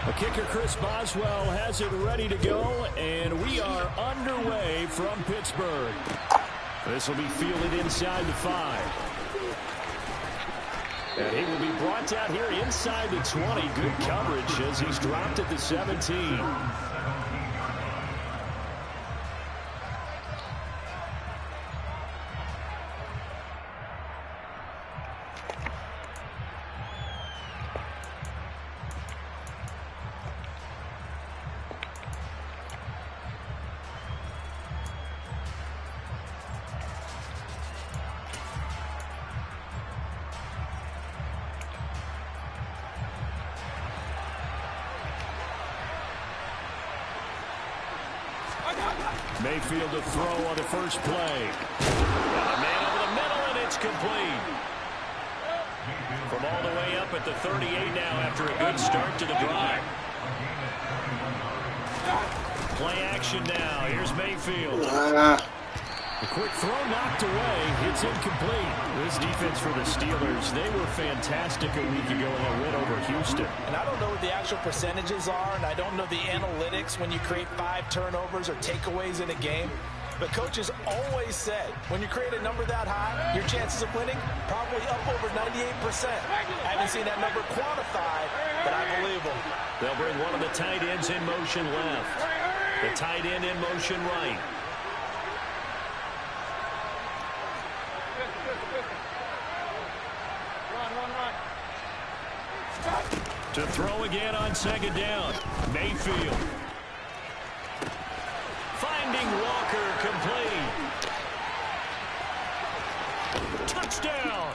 The kicker, Chris Boswell, has it ready to go, and we are underway from Pittsburgh. This will be fielded inside the 5. And he will be brought down here inside the 20. Good coverage as he's dropped at the 17. Mayfield to throw on the first play. And a man over the middle, and it's complete. From all the way up at the 38 now after a good start to the drive. Play action now. Here's Mayfield. A quick throw knocked away. It's incomplete. This defense for the Steelers, they were fantastic a week ago in a win over Houston. And I don't know what the actual percentages are, and I don't know the analytics when you create 5 turnovers or takeaways in a game. But coaches always said, when you create a number that high, your chances of winning probably up over 98%. I haven't seen that number quantified, but I believe them. They'll bring one of the tight ends in motion left. The tight end in motion right. To throw again on second down. Mayfield. Finding Walker, complete. Touchdown.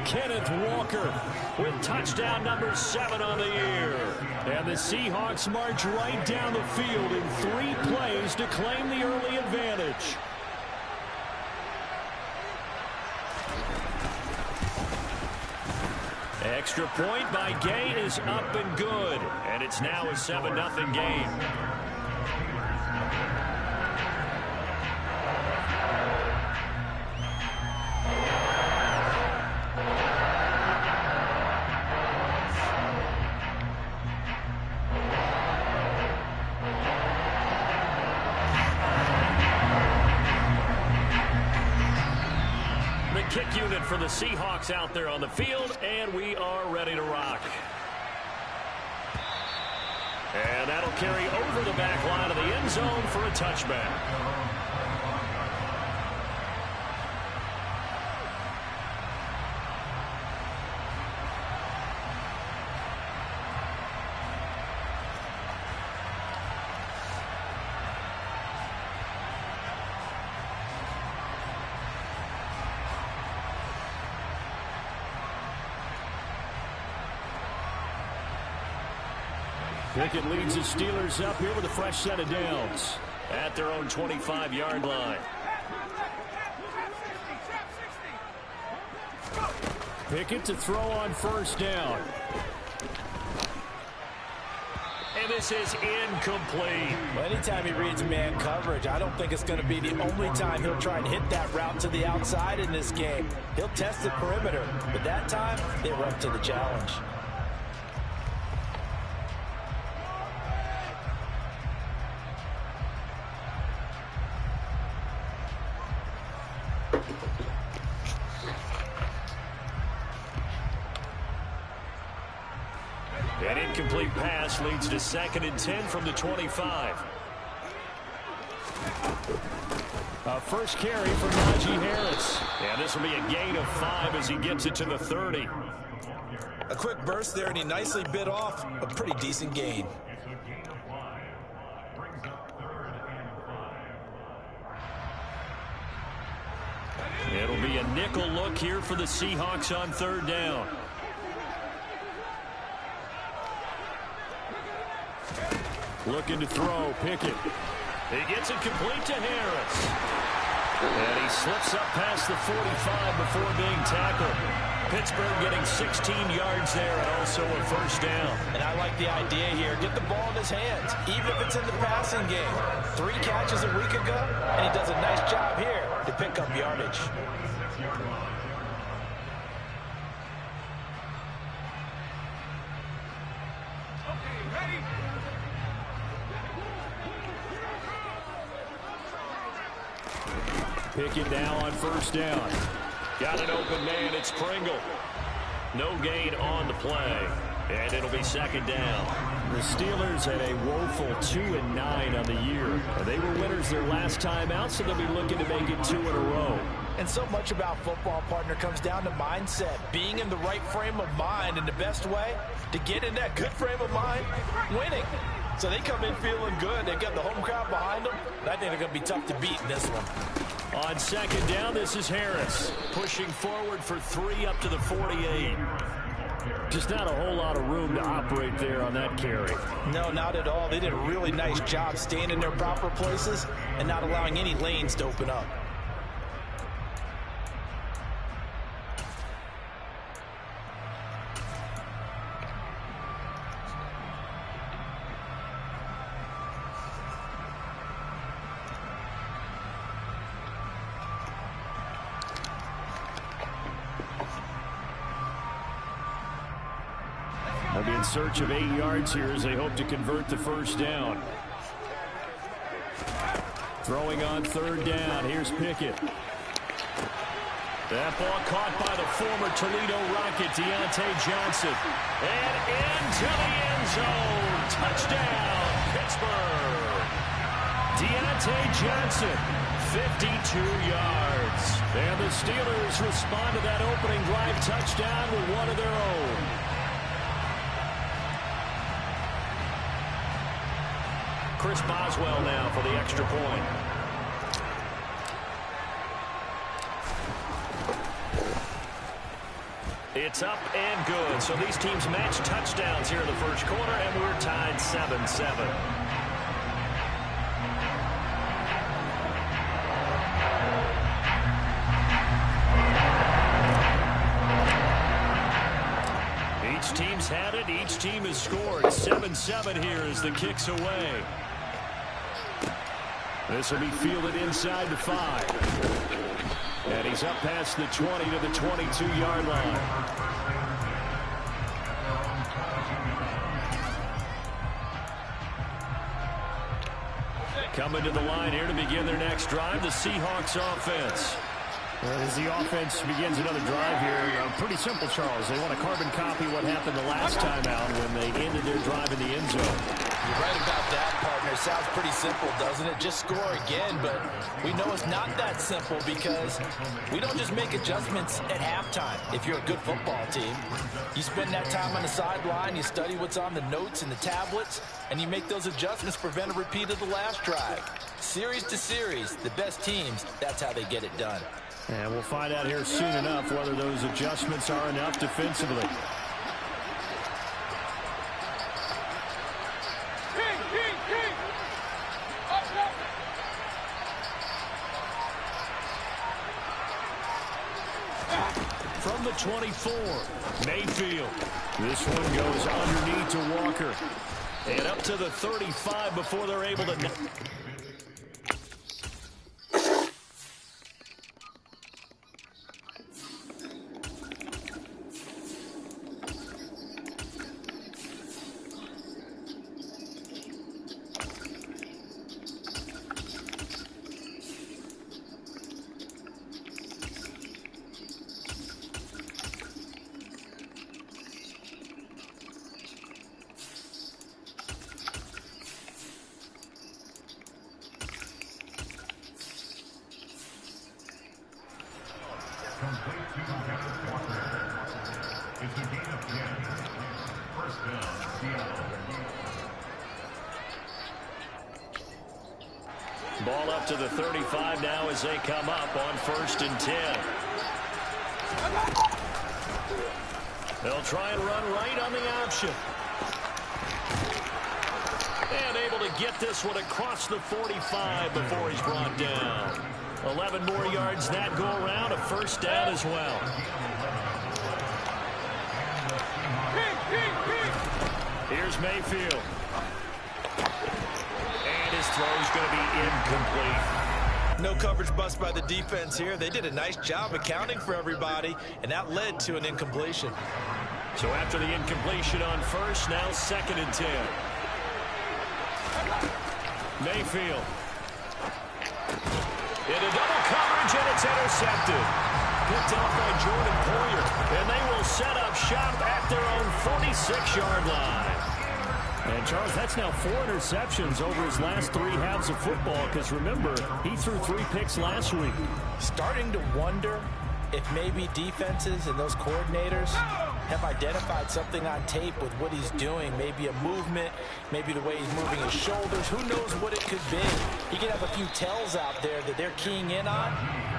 Kenneth Walker with touchdown number 7 on the year. And the Seahawks march right down the field in 3 plays to claim the early advantage. Extra point by Gay is up and good. And it's now a 7-0 game. Kick unit for the Seahawks out there on the field, and we are ready to rock. And that'll carry over the back line of the end zone for a touchback. Pickett leads the Steelers up here with a fresh set of downs at their own 25-yard line. Pickett to throw on first down. And this is incomplete. Well, anytime he reads man coverage, I don't think it's going to be the only time he'll try and hit that route to the outside in this game. He'll test the perimeter, but that time they were up to the challenge. An incomplete pass leads to 2nd and 10 from the 25. A first carry for Najee Harris. And this will be a gain of 5 as he gets it to the 30. A quick burst there, and he nicely bit off a pretty decent gain. It'll be a nickel look here for the Seahawks on 3rd down. Looking to throw, Pickett. He gets it complete to Harris. And he slips up past the 45 before being tackled. Pittsburgh getting 16 yards there and also a first down. And I like the idea here. Get the ball in his hands, even if it's in the passing game. 3 catches a week ago, and he does a nice job here to pick up yardage. Pickett now on first down. Got an open man. It's Pringle. No gain on the play. And it'll be second down. The Steelers had a woeful 2-9 on the year. They were winners their last time out, so they'll be looking to make it 2 in a row. And so much about football, partner, comes down to mindset. Being in the right frame of mind, and the best way to get in that good frame of mind, winning. So they come in feeling good. They've got the home crowd behind them. I think they're going to be tough to beat in this one. On second down, this is Harris. Pushing forward for 3 up to the 48. Just not a whole lot of room to operate there on that carry. No, not at all. They did a really nice job staying in their proper places and not allowing any lanes to open up. They'll be in search of 8 yards here as they hope to convert the first down. Throwing on third down. Here's Pickett. That ball caught by the former Toledo Rocket, Deontay Johnson. And into the end zone. Touchdown, Pittsburgh. Deontay Johnson, 52 yards. And the Steelers respond to that opening drive touchdown with one of their own. Chris Boswell now for the extra point. It's up and good. So these teams match touchdowns here in the first quarter, and we're tied 7-7. Each team's had it. Each team has scored. 7-7 here as the kick's away. This will be fielded inside the 5. And he's up past the 20 to the 22-yard line. Coming to the line here to begin their next drive, the Seahawks offense. As the offense begins another drive here, pretty simple, Charles. They want to carbon copy what happened the last time out when they ended their drive in the end zone. You're right about that, partner. Sounds pretty simple, doesn't it? Just score again, but we know it's not that simple because we don't just make adjustments at halftime. If you're a good football team, you spend that time on the sideline, you study what's on the notes and the tablets, and you make those adjustments to prevent a repeat of the last drive. Series to series, the best teams, that's how they get it done. And we'll find out here soon enough whether those adjustments are enough defensively. From the 24, Mayfield. This one goes underneath to Walker. And up to the 35 before they're able to... Ball up to the 35 now as they come up on 1st and 10. They'll try and run right on the option. And able to get this one across the 45 before he's brought down. 11 more yards that go around, a first down as well. Here's Mayfield. And his throw's going to be incomplete. No coverage bust by the defense here. They did a nice job accounting for everybody, and that led to an incompletion. So after the incompletion on 1st, now 2nd and 10. Mayfield. Into double coverage, and it's intercepted. Picked off by Jordan Poyer, and they will set up shop at their own 46-yard line. And, Charles, that's now 4 interceptions over his last 3 halves of football, because, remember, he threw 3 picks last week. Starting to wonder if maybe defenses and those coordinators have identified something on tape with what he's doing. Maybe a movement, maybe the way he's moving his shoulders. Who knows what it could be? He could have a few tells out there that they're keying in on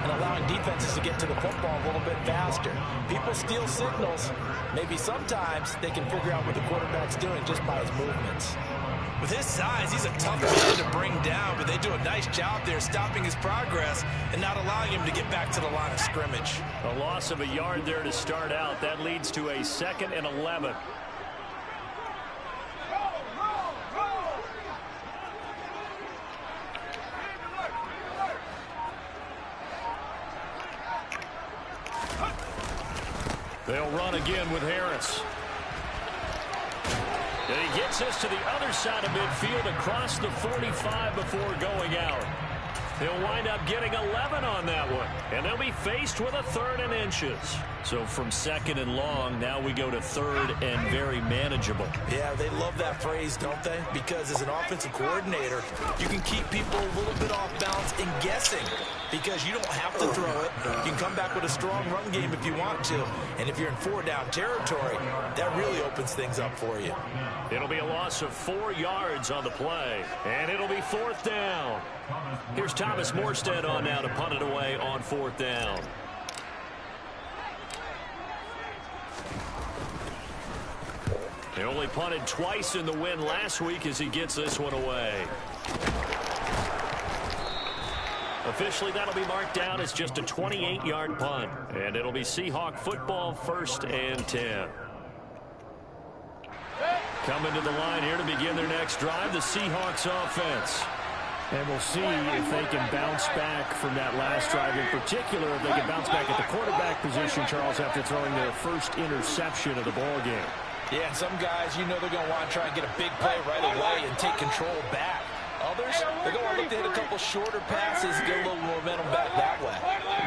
and allowing defenses to get to the football a little bit faster. People steal signals. Maybe sometimes they can figure out what the quarterback's doing just by his movements. With his size, he's a tough man to bring down, but they do a nice job there stopping his progress and not allowing him to get back to the line of scrimmage. A loss of a yard there to start out. That leads to a 2nd and 11. They'll run again with Harris. And he gets us to the other side of midfield across the 45 before going out. He'll wind up getting 11 on that one. And they'll be faced with a 3rd and inches. So from 2nd and long, now we go to 3rd and very manageable. Yeah, they love that phrase, don't they? Because as an offensive coordinator, you can keep people a little bit off balance and guessing. Because you don't have to throw it. You can come back with a strong run game if you want to. And if you're in 4-down territory, that really opens things up for you. It'll be a loss of 4 yards on the play. And it'll be 4th down. Here's Thomas Morstead on now to punt it away on 4th down. They only punted twice in the win last week as he gets this one away. Officially, that'll be marked down as just a 28-yard punt. And it'll be Seahawk football, 1st and 10. Coming to the line here to begin their next drive, the Seahawks offense. And we'll see if they can bounce back from that last drive. In particular, if they can bounce back at the quarterback position, Charles, after throwing their first interception of the ballgame. Yeah, and some guys, you know they're going to want to try and get a big play right away and take control back. Others, they're going to look to hit a couple shorter passes and get a little momentum back that way.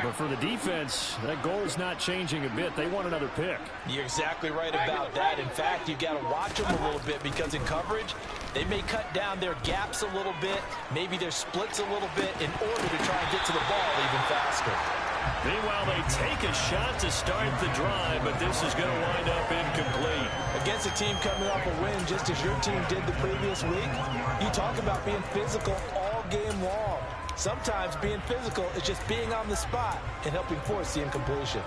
But for the defense, that goal is not changing a bit. They want another pick. You're exactly right about that. In fact, you've got to watch them a little bit because in coverage, they may cut down their gaps a little bit, maybe their splits a little bit in order to try and get to the ball even faster. Meanwhile, they take a shot to start the drive, but this is going to wind up incomplete. Against a team coming off a win just as your team did the previous week, you talk about being physical all game long. Sometimes being physical is just being on the spot and helping force the incompletion.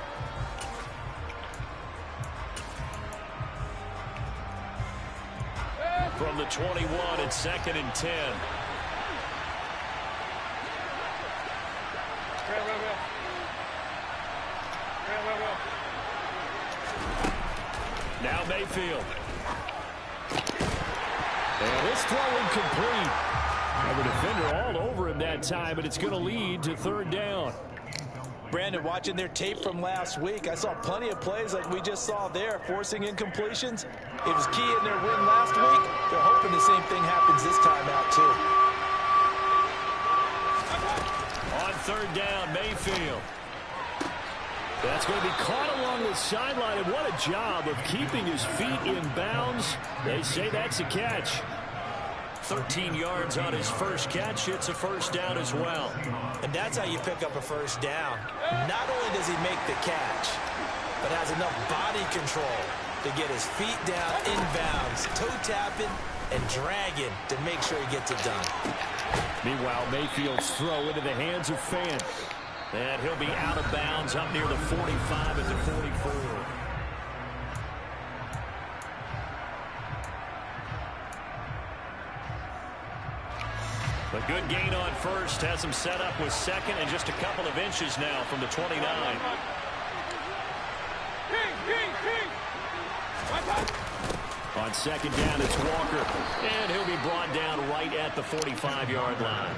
From the 21, it's 2nd and 10. Now Mayfield. And this throw incomplete. And the defender all over him that time, and it's going to lead to 3rd down. Brandon, watching their tape from last week, I saw plenty of plays like we just saw there, forcing incompletions. It was key in their win last week. They're hoping the same thing happens this time out, too. On 3rd down, Mayfield. That's going to be caught along the sideline, and what a job of keeping his feet in bounds. They say that's a catch. 13 yards on his first catch. It's a 1st down as well. And that's how you pick up a 1st down. Not only does he make the catch, but has enough body control to get his feet down inbounds, toe tapping and dragging to make sure he gets it done. Meanwhile, Mayfield's throw into the hands of Fant. And he'll be out of bounds up near the 45 at the 44. A good gain on 1st has him set up with 2nd and just a couple of inches now from the 29. On second down, it's Walker. And he'll be brought down right at the 45-yard line.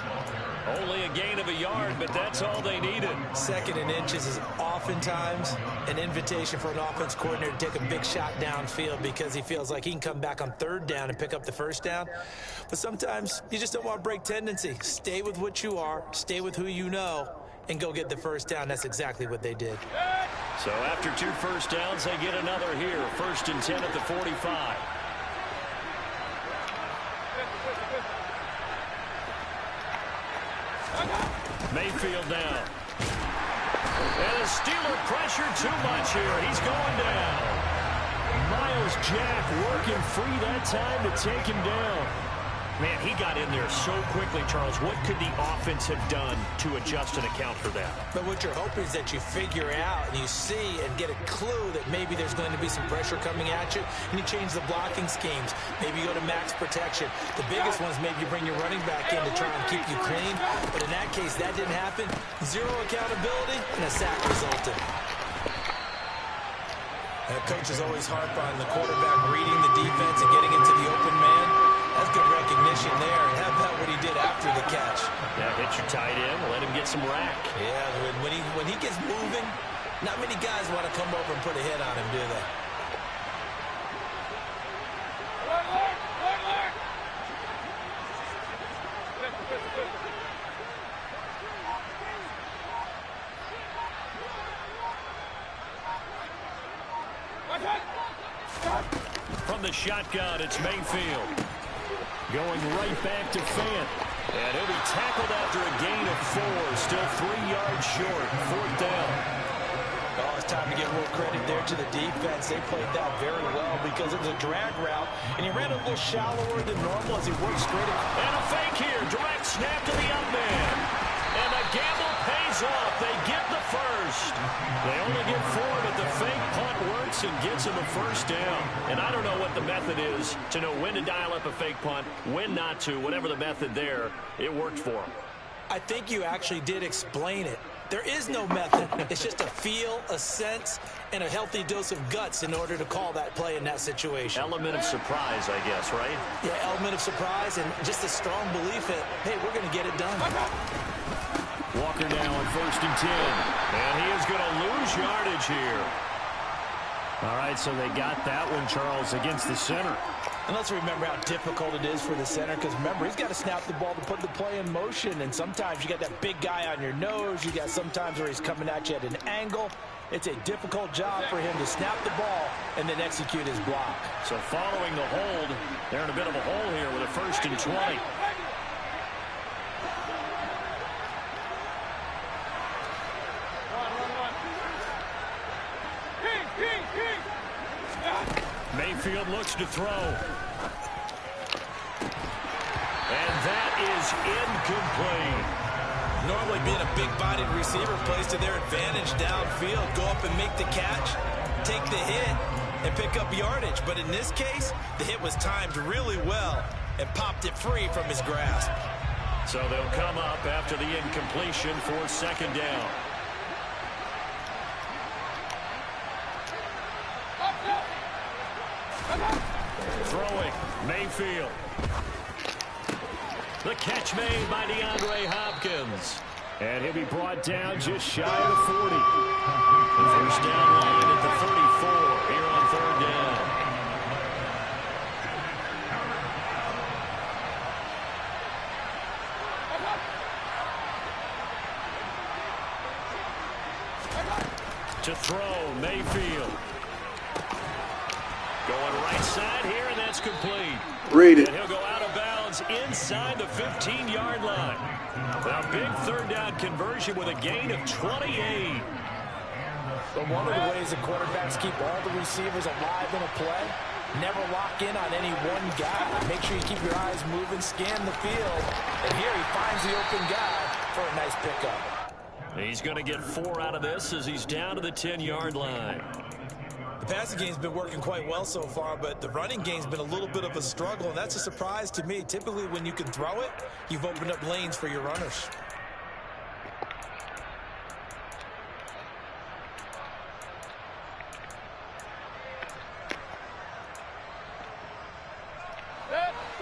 Only a gain of a yard, but that's all they needed. Second and inches is oftentimes an invitation for an offense coordinator to take a big shot downfield because he feels like he can come back on third down and pick up the first down. But sometimes you just don't want to break tendency. Stay with what you are, stay with who you know, and go get the first down. That's exactly what they did. So after 2 first downs, they get another here. 1st and 10 at the 45. Mayfield now. And the Steeler pressure too much here. He's going down. Miles Jack working free that time to take him down. Man, he got in there so quickly, Charles. What could the offense have done to adjust and account for that? But what you're hoping is that you figure out and you see and get a clue that maybe there's going to be some pressure coming at you, and you change the blocking schemes. Maybe you go to max protection. The biggest one is maybe you bring your running back in to try and keep you clean. But in that case, that didn't happen. Zero accountability, and a sack resulted. Coach is always harp on the quarterback reading the defense and getting into the open man. That's good recognition there. And how about what he did after the catch? Yeah, hit your tight end, let him get some rack. Yeah, when he gets moving, not many guys want to come over and put a hit on him, do they? From the shotgun, it's Mayfield. Going right back to Fant. And he'll be tackled after a gain of 4. Still 3 yards short. 4th down. Oh, it's time to give a little credit there to the defense. They played that very well because it was a drag route, and he ran a little shallower than normal as he worked straight up. And a fake here. Direct snap to the up man. And the gamble pays off. They get the first. They only get 4, but the fake punt works and gets them a first down. And I don't know what the method is to know when to dial up a fake punt, when not to. Whatever the method there, it worked for them. I think you actually did explain it. There is no method. It's just a feel, a sense, and a healthy dose of guts in order to call that play in that situation. Element of surprise, I guess, right? Yeah, element of surprise and just a strong belief that, hey, we're going to get it done. Walker now on 1st and 10. And he is going to lose yardage here. All right, so they got that one, Charles, against the center. And let's remember how difficult it is for the center, because remember, he's got to snap the ball to put the play in motion, and sometimes you got that big guy on your nose. You got sometimes where he's coming at you at an angle. It's a difficult job for him to snap the ball and then execute his block. So following the hold, they're in a bit of a hole here with a 1st and 20. Mayfield looks to throw. And that is incomplete. Normally being a big-bodied receiver plays to their advantage downfield. Go up and make the catch, take the hit, and pick up yardage. But in this case, the hit was timed really well and popped it free from his grasp. So they'll come up after the incompletion for 2nd down. Throwing, Mayfield. The catch made by DeAndre Hopkins. And he'll be brought down just shy of the 40. The first down line at the 34 here on 3rd down. To throw, Mayfield. Going right side here, and that's complete. Read it. And he'll go out of bounds inside the 15-yard line. A big 3rd down conversion with a gain of 28. But one of the ways the quarterbacks keep all the receivers alive in a play, never lock in on any one guy. Make sure you keep your eyes moving, scan the field. And here he finds the open guy for a nice pickup. He's going to get 4 out of this as he's down to the 10-yard line. The passing game's been working quite well so far, but the running game's been a little bit of a struggle, and that's a surprise to me. Typically, when you can throw it, you've opened up lanes for your runners.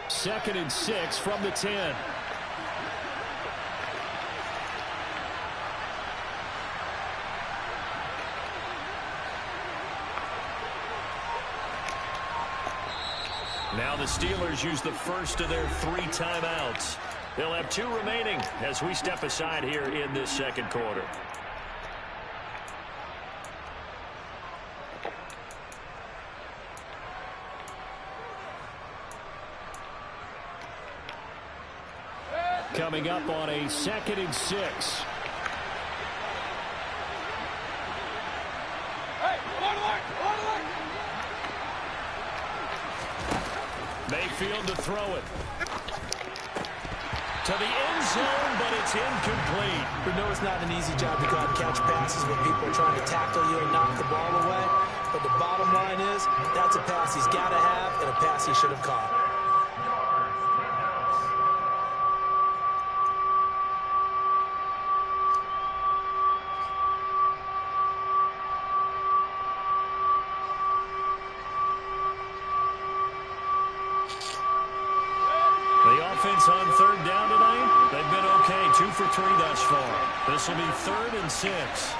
2nd and 6 from the 10. Now the Steelers use the first of their 3 timeouts. They'll have 2 remaining as we step aside here in this second quarter. Coming up on a 2nd and 6. Mayfield to throw it. To the end zone, but it's incomplete. We know it's not an easy job to go out and catch passes when people are trying to tackle you and knock the ball away. But the bottom line is, that's a pass he's got to have and a pass he should have caught. On 3rd down tonight, they've been okay. 2 for 3 thus far. This will be 3rd and 6.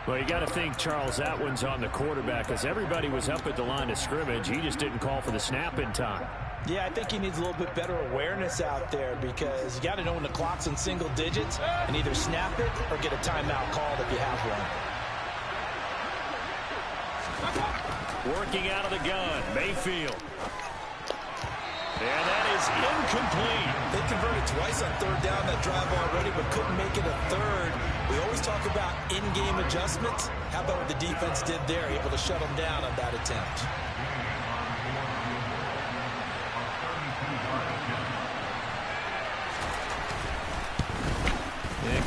Well, you got to think, Charles, that one's on the quarterback because everybody was up at the line of scrimmage. He just didn't call for the snap in time. Yeah, I think he needs a little bit better awareness out there because you got to know when the clock's in single digits and either snap it or get a timeout called if you have one. Working out of the gun, Mayfield. And that is incomplete. They converted twice on 3rd down that drive already, but couldn't make it a 3rd. We always talk about in-game adjustments. How about what the defense did there, able to shut them down on that attempt?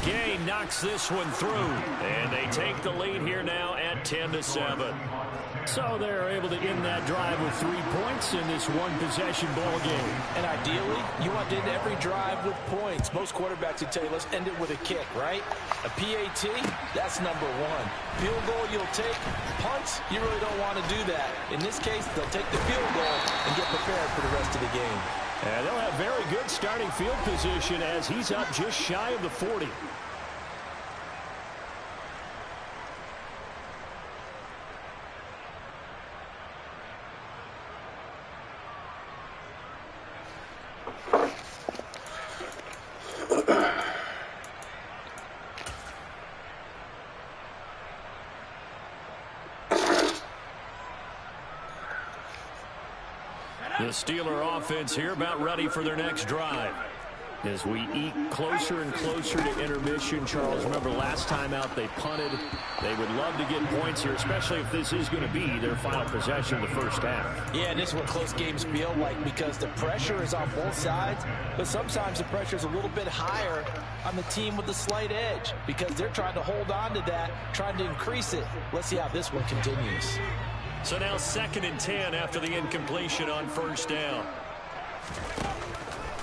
Gay knocks this one through, and they take the lead here now at 10-7. So they're able to end that drive with 3 points in this one-possession ball game. And ideally, you want to end every drive with points. Most quarterbacks would tell you, let's end it with a kick, right? A PAT, that's number 1. Field goal you'll take. Punts, you really don't want to do that. In this case, they'll take the field goal and get prepared for the rest of the game. And they'll have very good starting field position as he's up just shy of the 40. The Steeler offense here about ready for their next drive. As we eke closer and closer to intermission, Charles, remember last time out they punted. They would love to get points here, especially if this is going to be their final possession of the first half. Yeah, and this is what close games feel like because the pressure is on both sides, but sometimes the pressure is a little bit higher on the team with the slight edge because they're trying to hold on to that, trying to increase it. Let's see how this one continues. So now 2nd and 10 after the incompletion on 1st down.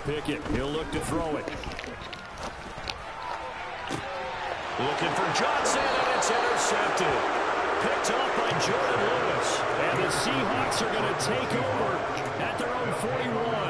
Pickett, he'll look to throw it. Looking for Johnson, and it's intercepted. Picked off by Jordan Lewis. And the Seahawks are going to take over at their own 41.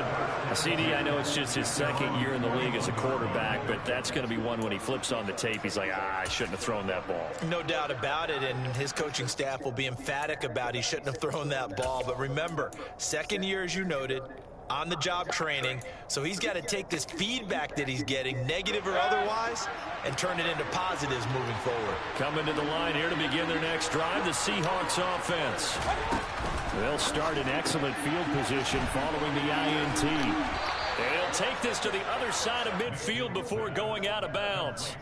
CD, I know it's just his 2nd year in the league as a quarterback, but that's going to be one when he flips on the tape. He's like, I shouldn't have thrown that ball. No doubt about it, and his coaching staff will be emphatic about he shouldn't have thrown that ball. But remember, 2nd year, as you noted, on-the-job training, so he's got to take this feedback that he's getting, negative or otherwise, and turn it into positives moving forward. Coming to the line here to begin their next drive, the Seahawks offense. They'll start in excellent field position following the INT. They'll take this to the other side of midfield before going out of bounds.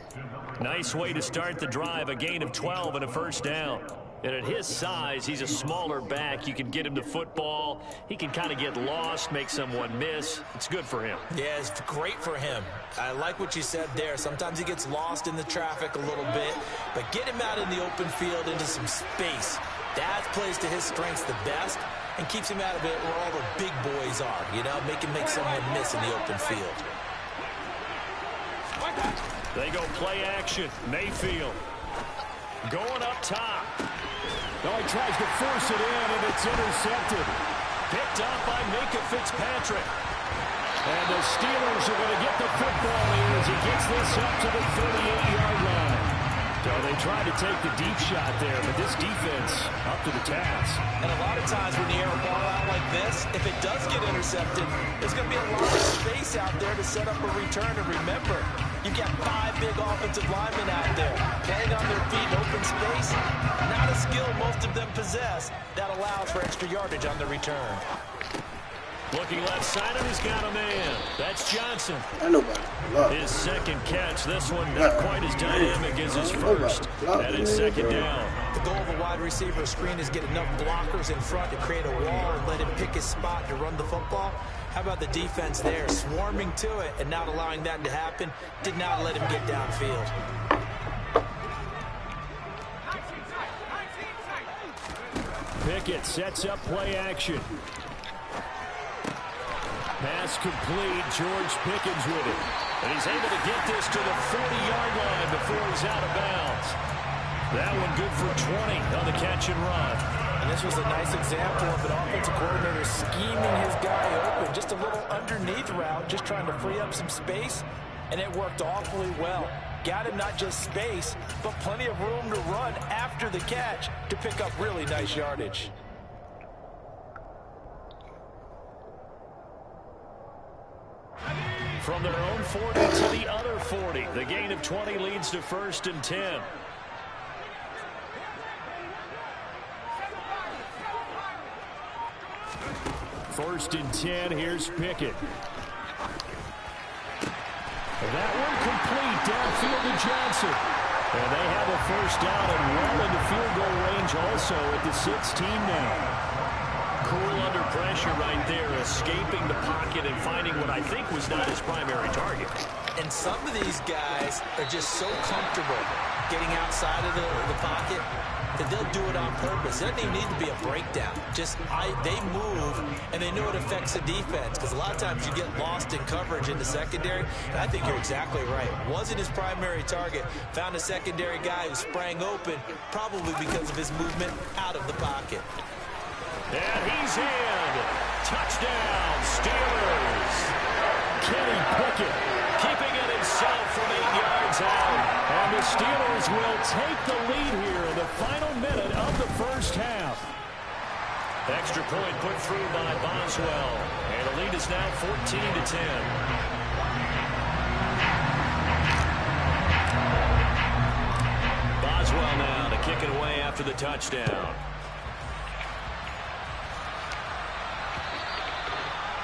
Nice way to start the drive, a gain of 12 and a 1st down. And at his size, he's a smaller back. You can get him to football. He can kind of get lost, make someone miss. It's good for him. Yeah, it's great for him. I like what you said there. Sometimes he gets lost in the traffic a little bit, but get him out in the open field into some space. That plays to his strengths the best and keeps him out of it where all the big boys are, you know, make someone miss in the open field. They go play action. Mayfield going up top. Oh, he tries to force it in, and it's intercepted. Picked up by Minka Fitzpatrick. And the Steelers are going to get the football here as he gets this up to the 38-yard line. So they tried to take the deep shot there, but this defense up to the task. And a lot of times when you air a ball out like this, if it does get intercepted, there's going to be a lot of space out there to set up a return. And remember, you've got 5 big offensive linemen out there playing on their feet in open space. Not a skill most of them possess that allows for extra yardage on the return. Looking left side, and he's got a man. That's Johnson. His second catch. This one not quite as dynamic as his first. And it's second down. The goal of a wide receiver screen is get enough blockers in front to create a wall and let him pick his spot to run the football. How about the defense there, swarming to it and not allowing that to happen? Did not let him get downfield. Pickett sets up play action. Pass complete. George Pickens with it. And he's able to get this to the 40-yard line before he's out of bounds. That one good for 20 on the catch and run. And this was a nice example of an offensive coordinator scheming his guy open. Just a little underneath route, just trying to free up some space. And it worked awfully well. Got him not just space, but plenty of room to run after the catch to pick up really nice yardage. From their own 40 to the other 40. The gain of 20 leads to 1st and 10. First and 10. Here's Pickett. That one complete downfield to Johnson. And they have a first down and well into field goal range also at the 16 now. Cool under pressure right there, escaping the pocket and finding what I think was not his primary target. And some of these guys are just so comfortable getting outside of the pocket that they'll do it on purpose. It doesn't even need to be a breakdown. Just they move, and they know it affects the defense, because a lot of times you get lost in coverage in the secondary. And I think you're exactly right. Wasn't his primary target. Found a secondary guy who sprang open, probably because of his movement out of the pocket. And he's in. Touchdown, Steelers. Kenny Pickett keeping it himself from 8 yards out. And the Steelers will take the lead here in the final minute of the first half. Extra point put through by Boswell. And the lead is now 14-10. Boswell now to kick it away after the touchdown.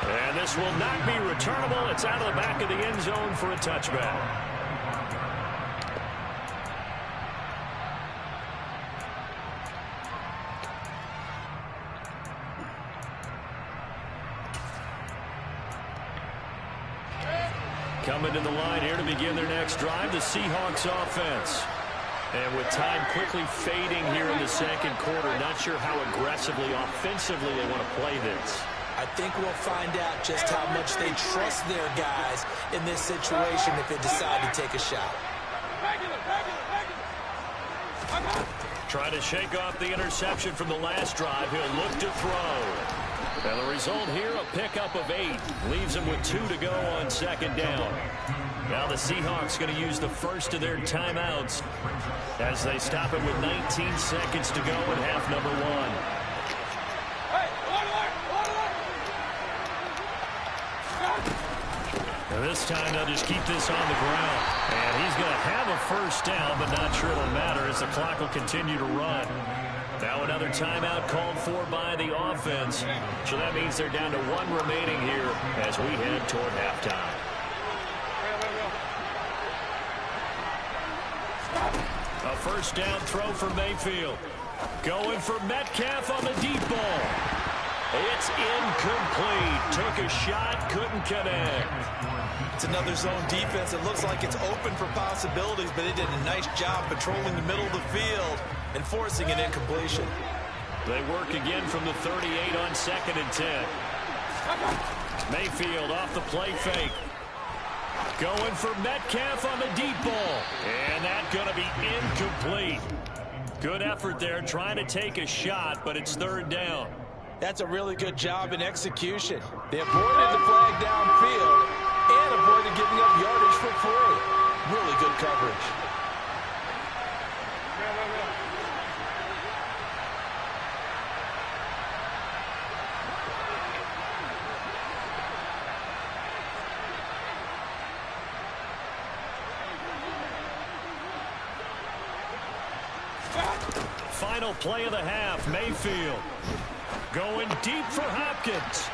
And this will not be returnable. It's out of the back of the end zone for a touchback. Coming to the line here to begin their next drive, the Seahawks offense. And with time quickly fading here in the second quarter, not sure how aggressively, offensively they want to play this. I think we'll find out just how much they trust their guys in this situation if they decide to take a shot. Trying to shake off the interception from the last drive. He'll look to throw. And the result here, a pickup of 8. Leaves him with 2 to go on second down. Now the Seahawks going to use the first of their timeouts as they stop it with 19 seconds to go in half number 1. And this time they'll just keep this on the ground. And he's going to have a first down, but not sure it'll matter as the clock will continue to run. Now another timeout called for by the offense. So that means they're down to 1 remaining here as we head toward halftime. A first down throw for Mayfield. Going for Metcalf on the deep ball. It's incomplete. Took a shot, couldn't connect. It's another zone defense. It looks like it's open for possibilities, but they did a nice job patrolling the middle of the field and forcing an incompletion. They work again from the 38 on 2nd and 10. Mayfield off the play fake. Going for Metcalf on the deep ball. And that's going to be incomplete. Good effort there trying to take a shot, but it's third down. That's a really good job in execution. They avoided the flag downfield and avoided giving up yardage for free. Really good coverage. Final play of the half, Mayfield. Going deep for Hopkins.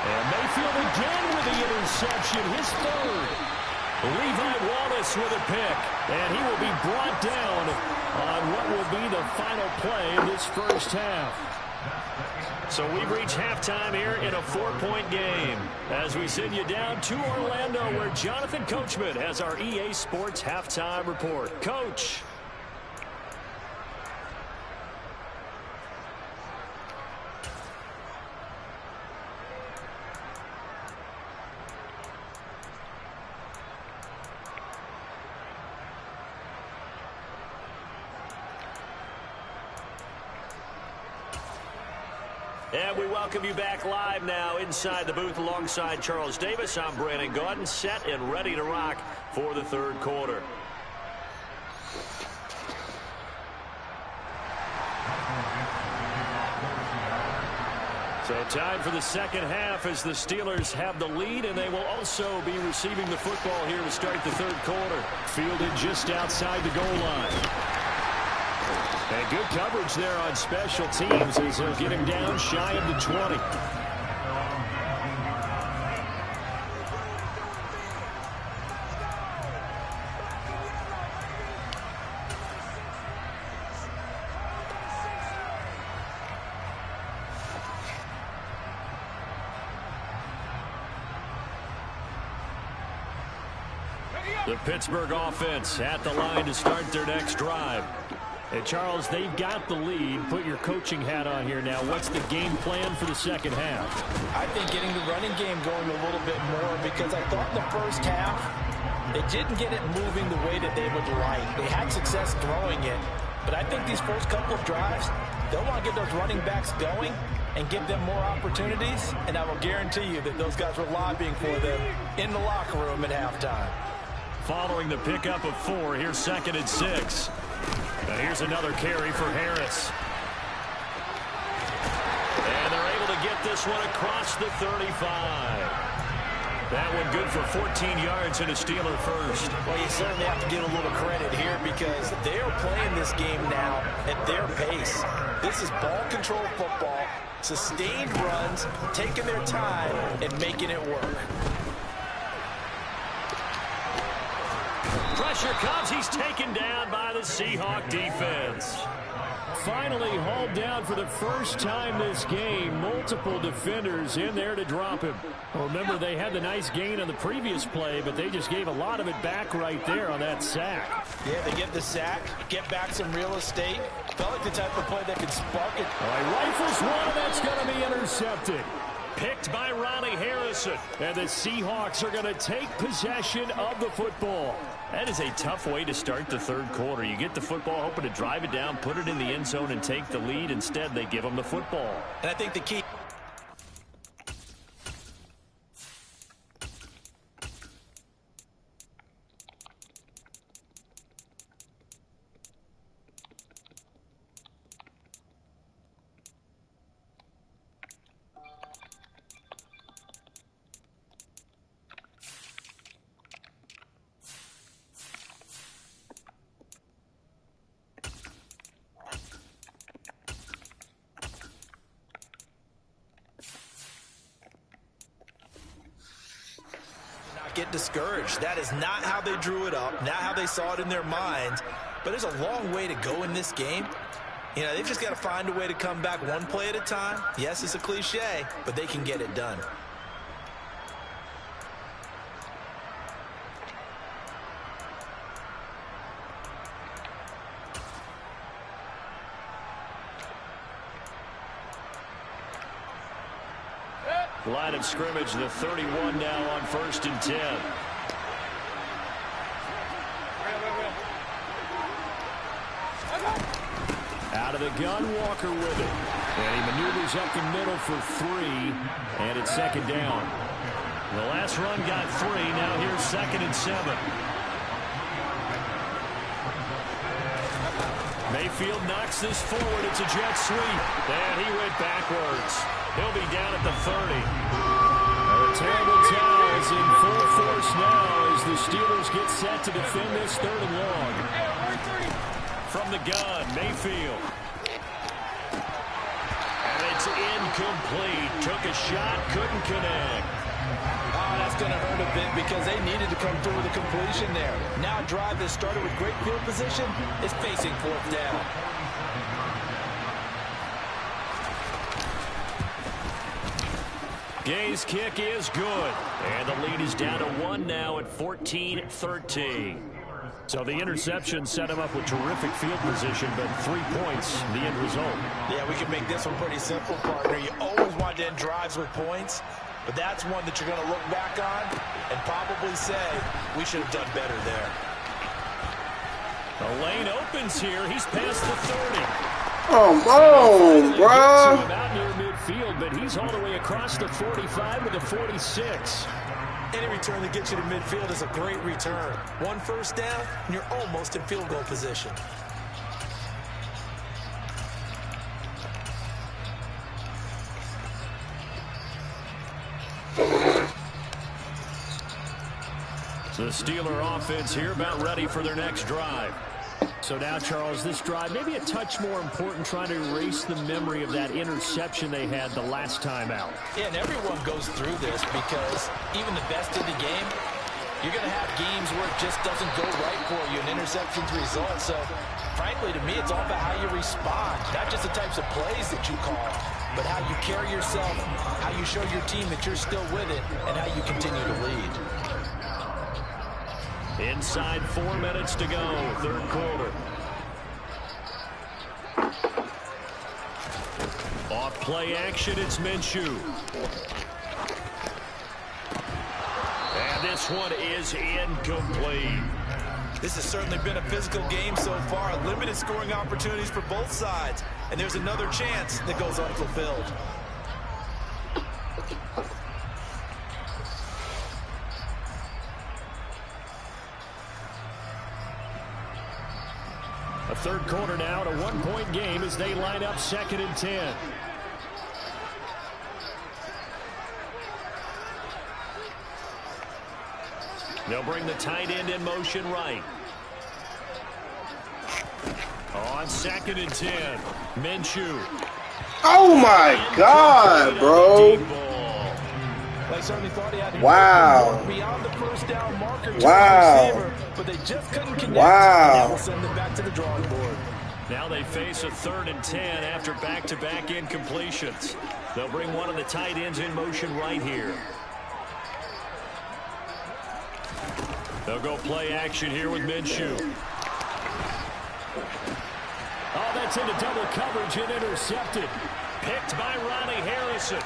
And Mayfield again with the interception, his third. Levi Wallace with a pick. And he will be brought down on what will be the final play of this first half. So we've reached halftime here in a 4-point game as we send you down to Orlando where Jonathan Coachman has our EA Sports halftime report. Coach. And we welcome you back live now inside the booth alongside Charles Davis. I'm Brandon Gaudin, set and ready to rock for the third quarter. So time for the second half as the Steelers have the lead, and they will also be receiving the football here to start the third quarter. Fielded just outside the goal line. And good coverage there on special teams as they'll get him down shy of the 20. The Pittsburgh offense at the line to start their next drive. And Charles, they've got the lead. Put your coaching hat on here now. What's the game plan for the second half? I think getting the running game going a little bit more because I thought in the first half they didn't get it moving the way that they would like. They had success throwing it. But I think these first couple of drives, they'll want to get those running backs going and give them more opportunities. And I will guarantee you that those guys were lobbying for them in the locker room at halftime. Following the pickup of 4, here's 2nd and 6. Now here's another carry for Harris. And they're able to get this one across the 35. That one good for 14 yards and a Steeler first. Well, you certainly have to give a little credit here because they are playing this game now at their pace. This is ball control football, sustained runs, taking their time and making it work. Pressure comes. He's taken down by the Seahawks defense. Finally hauled down for the first time this game. Multiple defenders in there to drop him. Well, remember, they had the nice gain on the previous play, but they just gave a lot of it back right there on that sack. Yeah, they get the sack, get back some real estate. Felt like the type of play that could spark it. All right, rifles one, and that's going to be intercepted. Picked by Ronnie Harrison. And the Seahawks are going to take possession of the football. That is a tough way to start the third quarter. You get the football, hoping to drive it down, put it in the end zone, and take the lead. Instead, they give them the football. And I think the key... get discouraged. That is not how they drew it up, not how they saw it in their minds. But there's a long way to go in this game. You know, they've just got to find a way to come back one play at a time. Yes, it's a cliche, but they can get it done. Line of scrimmage, the 31 now on 1st and 10. Out of the gun, Walker with it. And he maneuvers up the middle for 3, and it's 2nd down. The last run got 3. Now here's 2nd and 7. Mayfield knocks this forward. It's a jet sweep. And he went backwards. He'll be down at the 30. The terrible towels in full force now as the Steelers get set to defend this 3rd and long. From the gun, Mayfield. And it's incomplete. Took a shot, couldn't connect. Oh, that's going to hurt a bit because they needed to come through with a completion there. Now a drive that started with great field position is facing 4th down. Gay's kick is good. And the lead is down to 1 now at 14-13. So the interception set him up with terrific field position, but 3 points, the end result. Yeah, we can make this one pretty simple, partner. You always want to end drives with points, but that's one that you're going to look back on and probably say, we should have done better there. The lane opens here. He's past the 30. Oh, bro. Out near midfield, but he's all the way across the 45 to the 46. Any return that gets you to midfield is a great return. 1 first down, and you're almost in field goal position. The Steeler offense here about ready for their next drive. So now, Charles, this drive maybe a touch more important, trying to erase the memory of that interception they had the last time out. Yeah, and everyone goes through this because even the best in the game, you're going to have games where it just doesn't go right for you, and interceptions result. So, frankly, to me, it's all about how you respond, not just the types of plays that you call, but how you carry yourself, how you show your team that you're still with it, and how you continue to lead. Inside 4 minutes to go, 3rd quarter. Off play action, it's Minshew. And this one is incomplete. This has certainly been a physical game so far. Limited scoring opportunities for both sides. And there's another chance that goes unfulfilled. A 3rd quarter now, and a 1-point game as they line up 2nd and 10. They'll bring the tight end in motion right. On 2nd and 10, Minshew. Oh my God, bro. They certainly thought he had to Wow. beyond the first down marker to Wow. the receiver, but they just couldn't connect. Wow. That will send them back to the drawing board. Now they face a 3rd and 10 after back-to-back incompletions. They'll bring one of the tight ends in motion right here. They'll go play action here with Minshew. Oh, that's into double coverage and intercepted. Picked by Ronnie Harrison.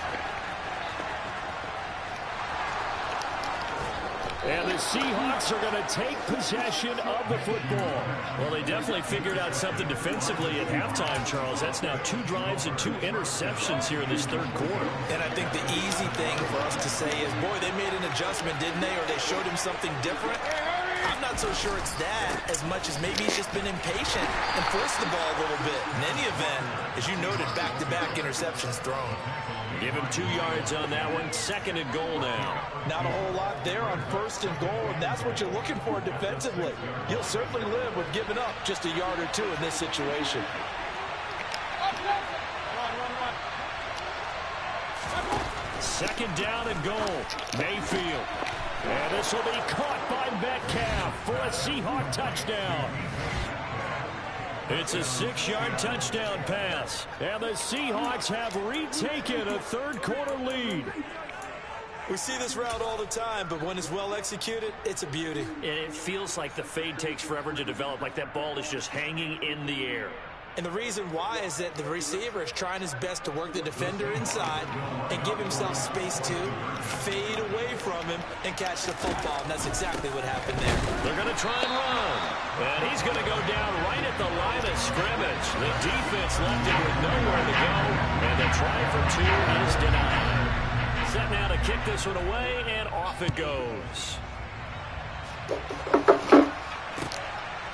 And the Seahawks are going to take possession of the football. Well, they definitely figured out something defensively at halftime, Charles. That's now 2 drives and 2 interceptions here in this 3rd quarter. And I think the easy thing for us to say is, boy, they made an adjustment, didn't they? Or they showed him something different. I'm not so sure it's that as much as maybe he's just been impatient and forced the ball a little bit. In any event, as you noted, back-to-back interceptions thrown. Give him 2 yards on that one. 2nd and goal now. Not a whole lot there on 1st and goal, and that's what you're looking for defensively. You'll certainly live with giving up just a yard or 2 in this situation. Second down and goal. Mayfield. And this will be caught by Metcalf for a Seahawk touchdown. It's a 6-yard touchdown pass. And the Seahawks have retaken a 3rd quarter lead. We see this route all the time, but when it's well executed, it's a beauty. And it feels like the fade takes forever to develop, like that ball is just hanging in the air. And the reason why is that the receiver is trying his best to work the defender inside and give himself space to fade away from him and catch the football. And that's exactly what happened there. They're going to try and run. And he's going to go down right at the line of scrimmage. The defense left him with nowhere to go. And the try for 2 is denied. Set now to kick this one away, and off it goes.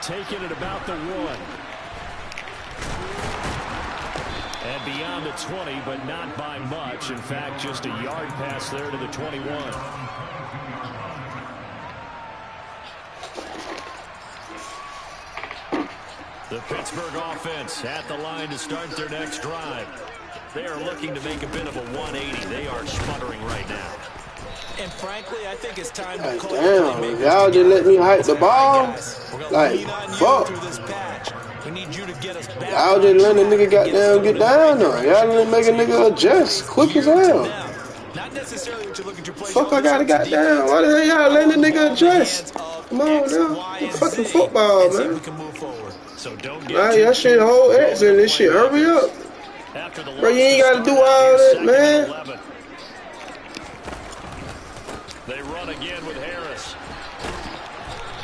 Taking it about the 1. And beyond the 20, but not by much. In fact, just a yard pass there to the 21. The Pittsburgh offense at the line to start their next drive. They are looking to make a bit of a 180. They are sputtering right now. And frankly, I think it's time to call damn, y'all just let me hype the ball. Like, fuck. Y'all just let a nigga goddamn get down though. Y'all didn't make a nigga adjust quick as hell. Fuck, I gotta goddamn. Why the hell y'all letting the nigga adjust? Come on now. It's fucking football, man. Alright, y'all shit whole X in this shit. Hurry up. Bro, you ain't gotta do all that, man. They run again with Harris.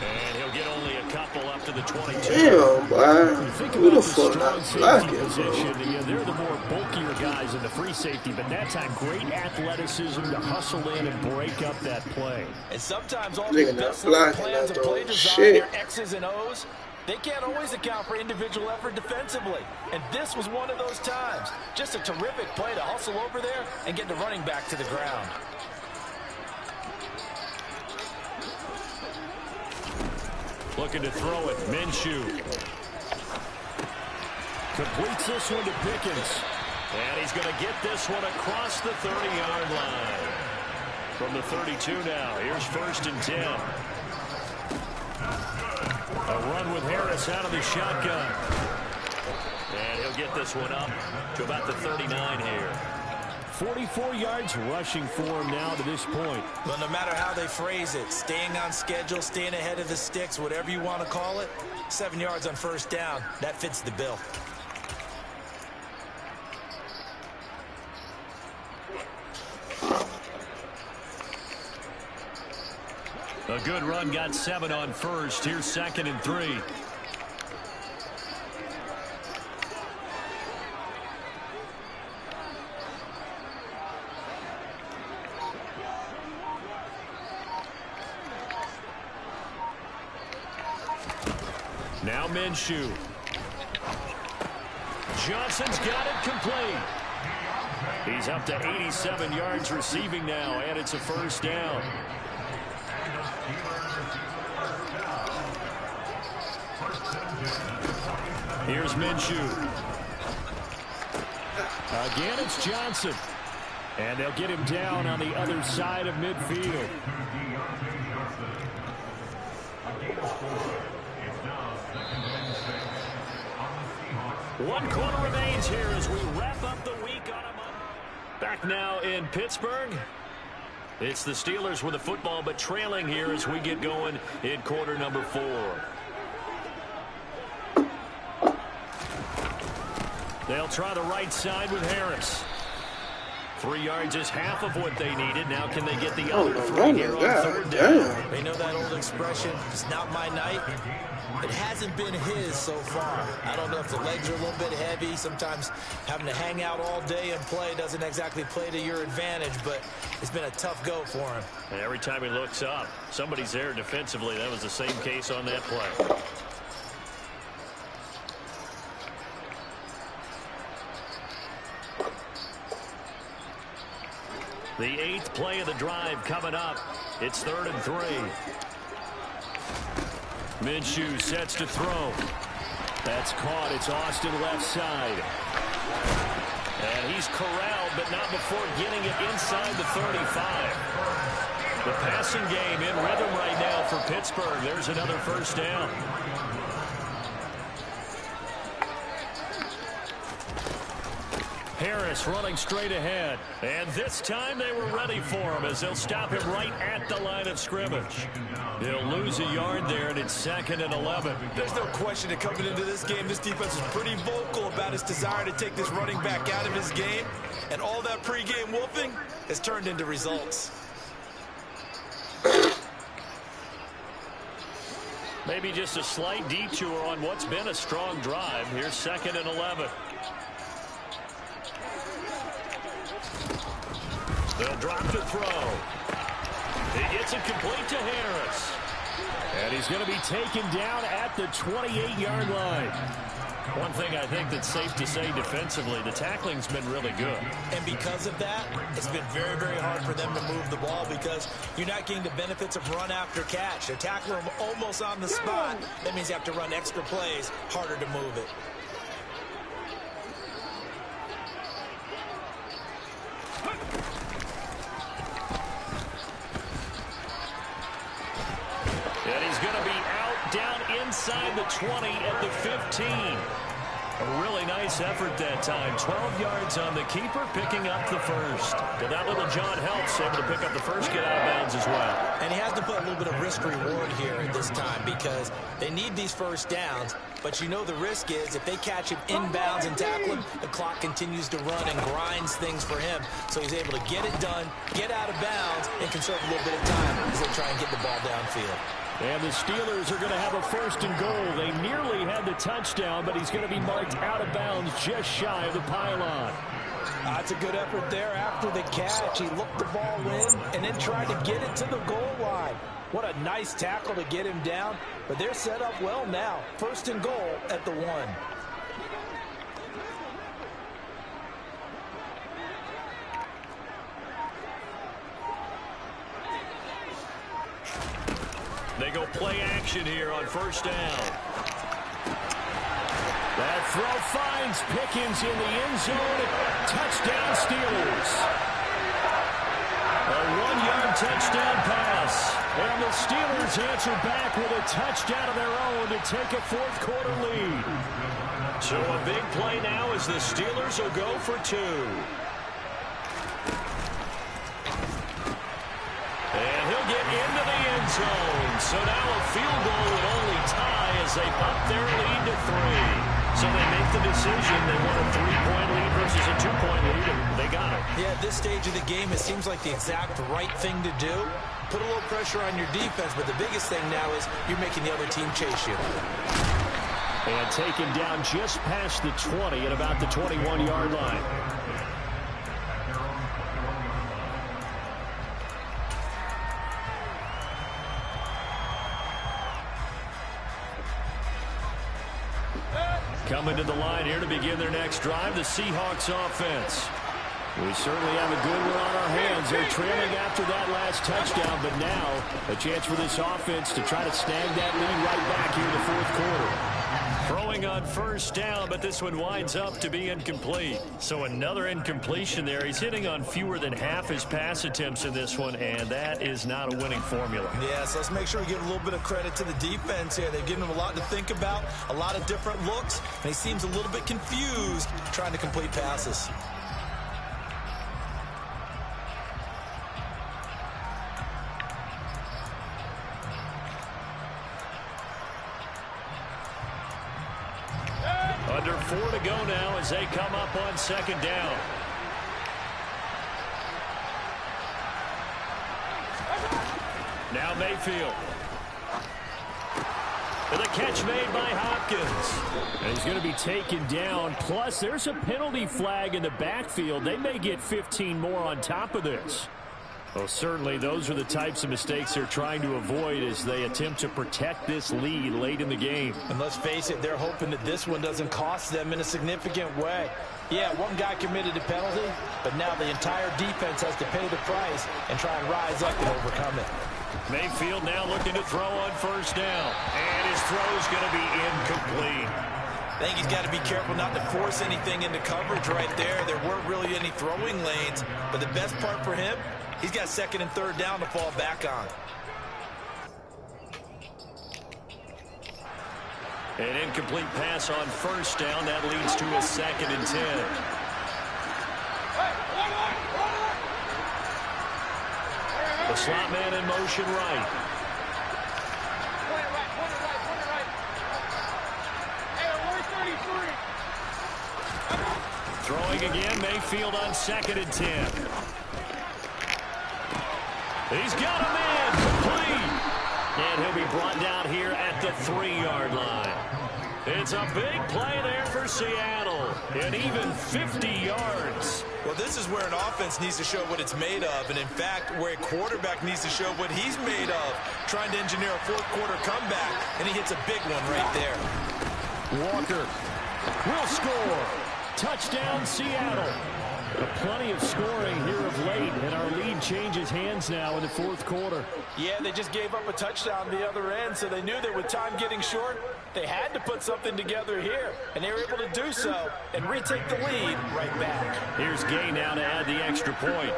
And he'll get only a couple up to the 22. Damn, boy. Who the fuck not blocking, bro? They're the more bulkier guys in the free safety, but that's had great athleticism to hustle in and break up that play. And sometimes all the best plans of play design, their X's and O's, they can't always account for individual effort defensively. And this was one of those times. Just a terrific play to hustle over there and get the running back to the ground. Looking to throw it. Minshew. Completes this one to Pickens. And he's going to get this one across the 30-yard line. From the 32 now. Here's 1st and 10. A run with Harris out of the shotgun. And he'll get this one up to about the 39 here. 44 yards rushing for him now to this point. Well, no matter how they phrase it, staying on schedule, staying ahead of the sticks, whatever you want to call it, 7 yards on 1st down, that fits the bill. A good run, got 7 on 1st. Here's 2nd and 3. Now Minshew. Johnson's got it complete. He's up to 87 yards receiving now, and it's a 1st down. Here's Minshew. Again, it's Johnson. And they'll get him down on the other side of midfield. One quarter remains here as we wrap up the week on a Monday. Back now in Pittsburgh. It's the Steelers with the football, but trailing here as we get going in quarter number 4. They'll try the right side with Harris. 3 yards is half of what they needed. Now can they get the other 3 here on 3rd down? They know that old expression, it's not my night. It hasn't been his so far. I don't know if the legs are a little bit heavy. Sometimes having to hang out all day and play doesn't exactly play to your advantage, but it's been a tough go for him. And every time he looks up, somebody's there defensively. That was the same case on that play. The 8th play of the drive coming up. It's 3rd and 3. Minshew sets to throw. That's caught. It's Austin left side. And he's corralled, but not before getting it inside the 35. The passing game in rhythm right now for Pittsburgh. There's another 1st down. Harris running straight ahead. And this time they were ready for him as they'll stop him right at the line of scrimmage. He'll lose a yard there, and it's 2nd and 11. There's no question that coming into this game, this defense is pretty vocal about its desire to take this running back out of his game. And all that pregame wolfing has turned into results. Maybe just a slight detour on what's been a strong drive. Here's 2nd and 11. They'll drop the throw. He gets it complete to Harris. And he's going to be taken down at the 28-yard line. One thing I think that's safe to say defensively, the tackling's been really good. And because of that, it's been very, very hard for them to move the ball because you're not getting the benefits of run after catch. They're tackling them almost on the spot. That means you have to run extra plays, harder to move it. And he's going to be out down inside the 20 at the 15. A really nice effort that time. 12 yards on the keeper, picking up the first. But that little John helps able to pick up the first, get out of bounds as well. And he has to put a little bit of risk reward here at this time because they need these first downs. But you know the risk is if they catch him inbounds and tackle him, the clock continues to run and grinds things for him. So he's able to get it done, get out of bounds, and conserve a little bit of time as they try and get the ball downfield. And the Steelers are going to have a 1st and goal. They nearly had the touchdown, but he's going to be marked out of bounds just shy of the pylon. That's a good effort there after the catch. He looked the ball in and then tried to get it to the goal line. What a nice tackle to get him down. But they're set up well now. 1st and goal at the 1. They go play action here on 1st down. That throw finds Pickens in the end zone. Touchdown Steelers. A 1-yard touchdown pass. And the Steelers answer back with a touchdown of their own to take a 4th quarter lead. So a big play now as the Steelers will go for 2. And he'll get into the end zone. So now a field goal would only tie as they up their lead to 3. So they make the decision. They want a 3-point lead versus a 2-point lead, and they got it. Yeah, at this stage of the game, it seems like the exact right thing to do. Put a little pressure on your defense, but the biggest thing now is you're making the other team chase you. And taken down just past the 20 at about the 21-yard line. Coming to the line here to begin their next drive, the Seahawks offense. We certainly have a good one on our hands. They're trailing after that last touchdown, but now a chance for this offense to try to snag that lead right back here in the 4th quarter. Throwing on 1st down, but this one winds up to be incomplete. So another incompletion there. He's hitting on fewer than half his pass attempts in this one, and that is not a winning formula. Yeah, so let's make sure we give a little bit of credit to the defense here. They've given him a lot to think about, a lot of different looks, and he seems a little bit confused trying to complete passes. Under 4 to go now as they come up on 2nd down. Now Mayfield. And the catch made by Hopkins. And he's going to be taken down. Plus, there's a penalty flag in the backfield. They may get 15 more on top of this. Well, certainly those are the types of mistakes they're trying to avoid as they attempt to protect this lead late in the game. And let's face it, they're hoping that this one doesn't cost them in a significant way. Yeah, one guy committed a penalty, but now the entire defense has to pay the price and try and rise up and overcome it. Mayfield now looking to throw on 1st down. And his throw's going to be incomplete. I think he's got to be careful not to force anything into coverage right there. There weren't really any throwing lanes, but the best part for him, he's got 2nd and 3rd down to fall back on. An incomplete pass on 1st down. That leads to a 2nd and 10. The slot man in motion right. Throwing again, Mayfield on 2nd and 10. He's got him in, complete. And he'll be brought down here at the 3-yard line. It's a big play there for Seattle, and even 50 yards. Well, this is where an offense needs to show what it's made of, and in fact, where a quarterback needs to show what he's made of, trying to engineer a 4th-quarter comeback, and he hits a big one right there. Walker will score. Touchdown, Seattle. Plenty of scoring here of late, and our lead changes hands now in the 4th quarter. Yeah, they just gave up a touchdown the other end, so they knew that with time getting short, they had to put something together here, and they were able to do so and retake the lead right back. Here's Gay now to add the extra point.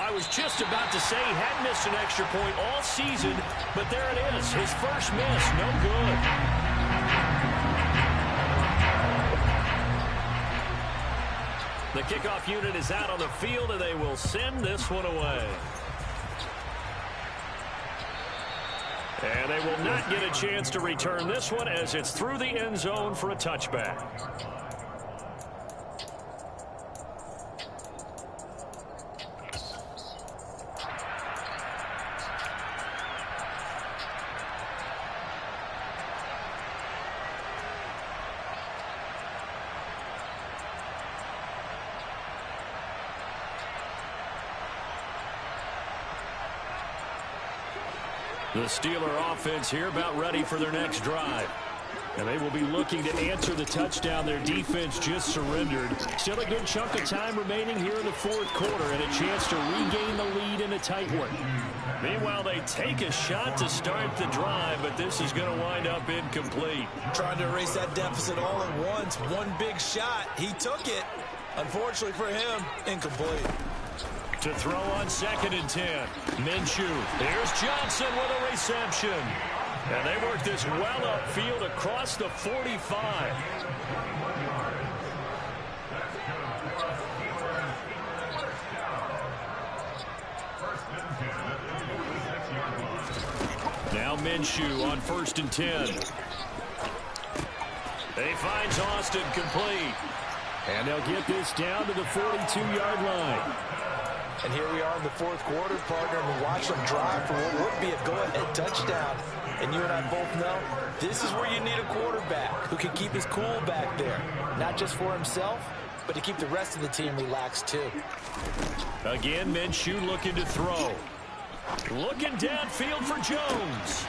I was just about to say he hadn't missed an extra point all season, but there it is. His first miss, no good. The kickoff unit is out on the field, and they will send this one away. And they will not get a chance to return this one as it's through the end zone for a touchback. The Steeler offense here about ready for their next drive. And they will be looking to answer the touchdown their defense just surrendered. Still a good chunk of time remaining here in the 4th quarter and a chance to regain the lead in a tight one. Meanwhile, they take a shot to start the drive, but this is going to wind up incomplete. Trying to erase that deficit all at once. One big shot. He took it. Unfortunately for him, incomplete. To throw on 2nd and 10. Minshew. Here's Johnson with a reception. And they work this well upfield across the 45. Now Minshew on 1st and 10. He finds Austin complete. And they'll get this down to the 42-yard line. And here we are in the 4th quarter, partner, and we watch them drive for what would be a go-ahead touchdown. And you and I both know this is where you need a quarterback who can keep his cool back there. Not just for himself, but to keep the rest of the team relaxed too. Again, Minshew looking to throw. Looking downfield for Jones.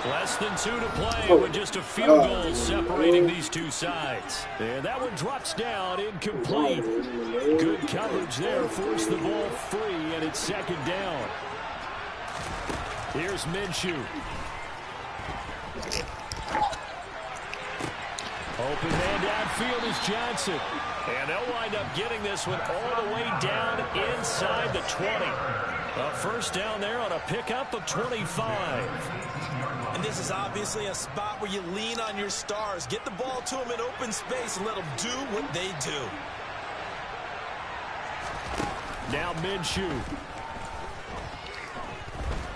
Less than 2 to play with just a field goal separating these two sides. And that one drops down, incomplete. Good coverage there, forced the ball free, and it's 2nd down. Here's Minshew. Open man downfield is Johnson. And they'll wind up getting this one all the way down inside the 20. A first down there on a pickup of 25. And this is obviously a spot where you lean on your stars. Get the ball to them in open space and let them do what they do. Now Minshew.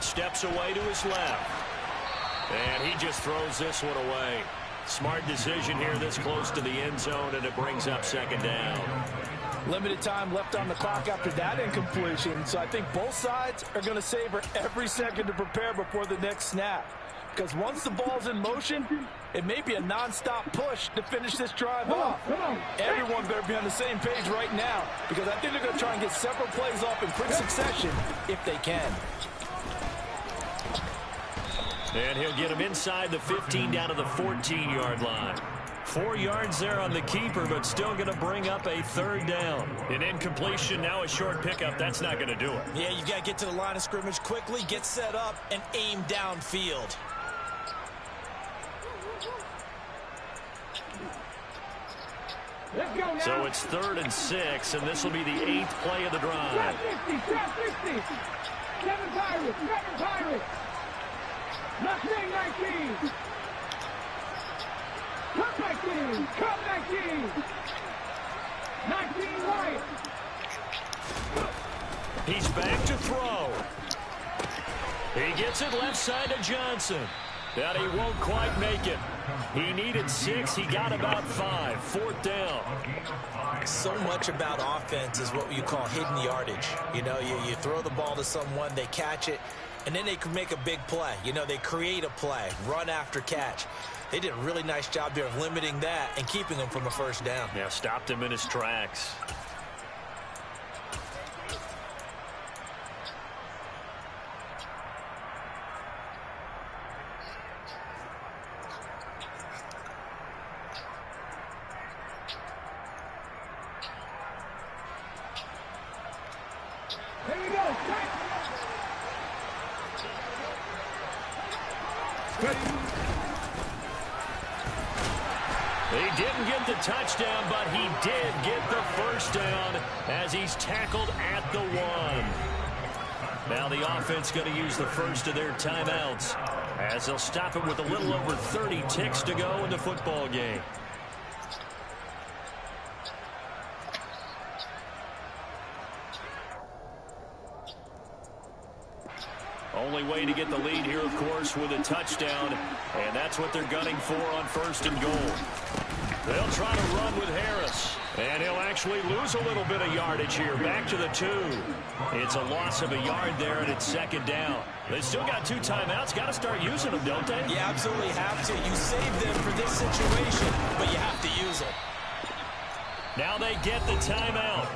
Steps away to his left. And he just throws this one away. Smart decision here this close to the end zone, and it brings up 2nd down. Limited time left on the clock after that incompletion, so I think both sides are going to savor every second to prepare before the next snap. Because once the ball's in motion, it may be a non-stop push to finish this drive off. Everyone better be on the same page right now, because I think they're going to try and get several plays off in quick succession if they can. And he'll get him inside the 15 down to the 14-yard line. 4 yards there on the keeper, but still going to bring up a 3rd down. An incompletion, now a short pickup. That's not going to do it. Yeah, you've got to get to the line of scrimmage quickly, get set up, and aim downfield. So it's 3rd and 6, and this will be the 8th play of the drive. 7 Pirates. Mustang 19. Come back in. He's back to throw. He gets it left side to Johnson. And he won't quite make it. He needed 6. He got about 5. 4th down. So much about offense is what you call hidden yardage. You know, you throw the ball to someone, they catch it, and then they can make a big play. You know, they create a play, run after catch. They did a really nice job there of limiting that and keeping him from a first down. Yeah, stopped him in his tracks. He didn't get the touchdown, but he did get the first down as he's tackled at the 1. Now the offense going to use the first of their timeouts as they'll stop it with a little over 30 ticks to go in the football game. Only way to get the lead here, of course, with a touchdown, and that's what they're gunning for on 1st and goal. They'll try to run with Harris, and he'll actually lose a little bit of yardage here, back to the 2. It's a loss of a yard there, and it's 2nd down. They still got 2 timeouts. Got to start using them, don't they? You absolutely have to. You save them for this situation, but you have to use them. Now they get the timeout.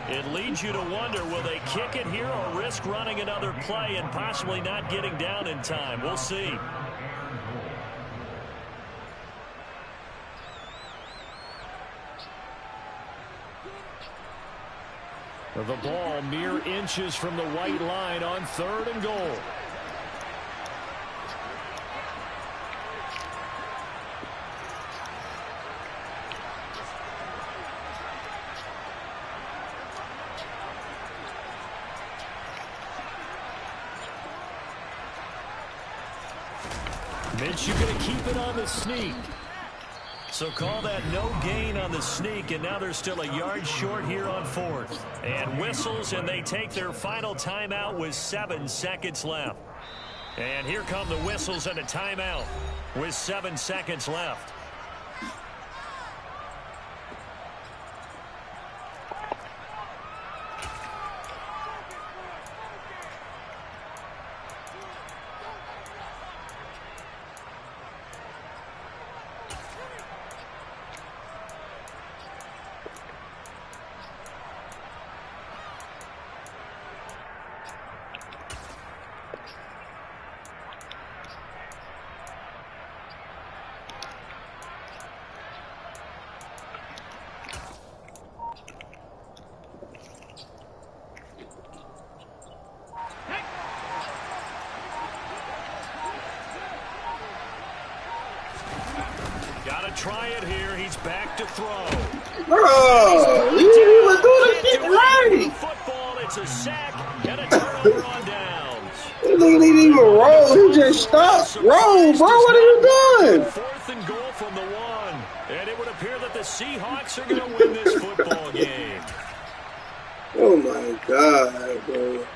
It leads you to wonder, will they kick it here or risk running another play and possibly not getting down in time? We'll see. The ball mere inches from the white line on 3rd and goal. Minshew going to keep it on the sneak. So call that no gain on the sneak, and now they're still a yard short here on 4th. And whistles, and they take their final timeout with 7 seconds left. And here come the whistles and a timeout with 7 seconds left. Try it here. He's back to throw. Bro, you didn't even do the shit right. Football, it's a sack and a turnover on downs. This nigga didn't even roll. He just stopped. Roll, bro. What are you doing? 4th and goal from the 1. And it would appear that the Seahawks are going to win this football game. Oh, my God, bro.